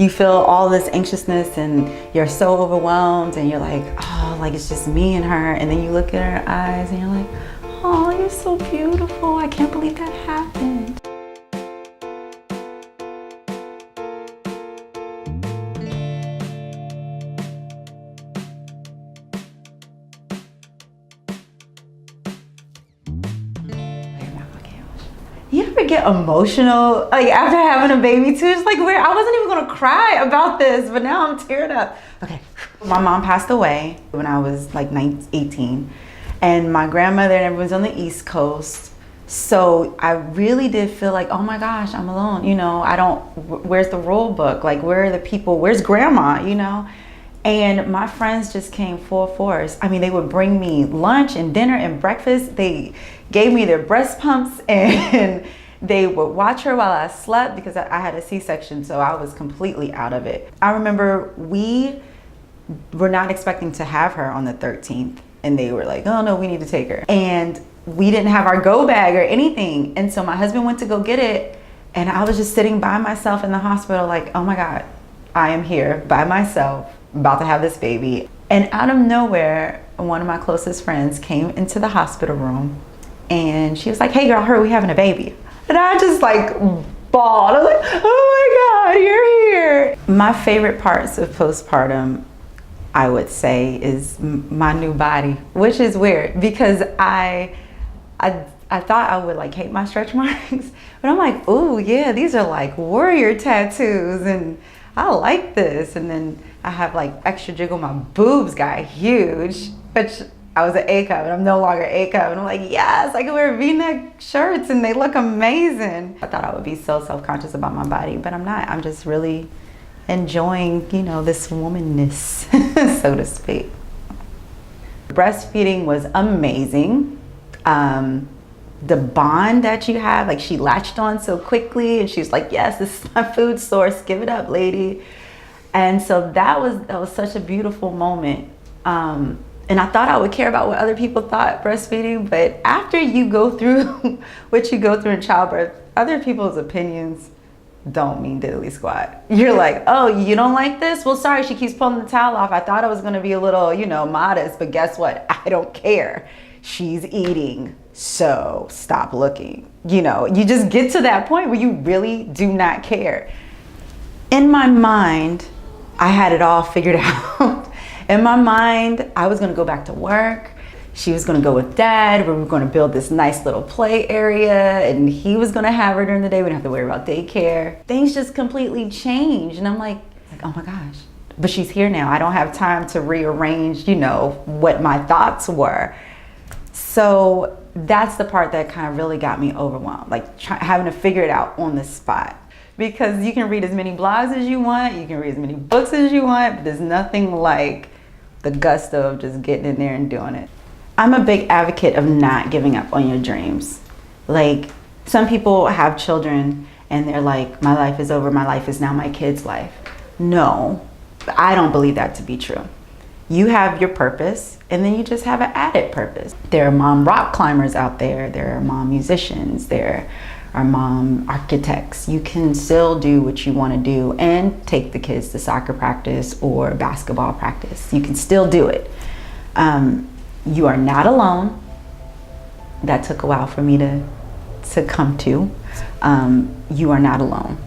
you feel all this anxiousness and you're so overwhelmed and you're like, oh, like it's just me and her. And then you look at her eyes and you're like, oh, you're so beautiful. I can't believe that happened. You ever get emotional like after having a baby too? It's like weird. I wasn't even gonna cry about this, but now I'm tearing up. Okay, my mom passed away when I was like 18, and my grandmother and everyone's on the East Coast. So I really did feel like, oh my gosh, I'm alone. You know, where's the rule book? Like, where are the people? Where's grandma? You know? And my friends just came full force. I mean, they would bring me lunch and dinner and breakfast. They gave me their breast pumps and they would watch her while I slept because I had a C-section, so I was completely out of it. I remember we were not expecting to have her on the 13th, and they were like, oh no, we need to take her. And we didn't have our go bag or anything. And so my husband went to go get it, and I was just sitting by myself in the hospital like, oh my God, I am here by myself, about to have this baby. And out of nowhere, one of my closest friends came into the hospital room and she was like, hey girl, hurry, we having a baby. And I just like bawled. I was like, oh my God, you're here. My favorite parts of postpartum, I would say, is my new body, which is weird because I thought I would like hate my stretch marks, but I'm like, oh yeah, these are like warrior tattoos and I like this. And then I have like extra jiggle. My boobs got huge, which I was an A cup and I'm no longer A cup. And I'm like, yes, I can wear V-neck shirts and they look amazing. I thought I would be so self-conscious about my body, but I'm not. I'm just really enjoying, you know, this womanness, so to speak. Breastfeeding was amazing. The bond that you have, like she latched on so quickly and she's like, yes, this is my food source, give it up, lady. And so that was such a beautiful moment. And I thought I would care about what other people thought breastfeeding, but after you go through what you go through in childbirth, other people's opinions don't mean diddly squat. You're like, oh, you don't like this? Well, sorry, she keeps pulling the towel off. I thought I was gonna be a little, you know, modest, but guess what? I don't care. She's eating, so stop looking. You know, you just get to that point where you really do not care. In my mind, I had it all figured out. In my mind, I was gonna go back to work. She was gonna go with dad. We were gonna build this nice little play area and he was gonna have her during the day. We didn't have to worry about daycare. Things just completely changed. And I'm like, oh my gosh, but she's here now. I don't have time to rearrange, you know, what my thoughts were. So that's the part that kind of really got me overwhelmed, like having to figure it out on the spot. Because you can read as many blogs as you want, you can read as many books as you want, but there's nothing like the gusto of just getting in there and doing it. I'm a big advocate of not giving up on your dreams. Like, some people have children and they're like, my life is over, my life is now my kid's life. No, I don't believe that to be true. You have your purpose and then you just have an added purpose. There are mom rock climbers out there, there are mom musicians, there are mom architects. You can still do what you want to do and take the kids to soccer practice or basketball practice. You can still do it. You are not alone. That took a while for me to come to. You are not alone.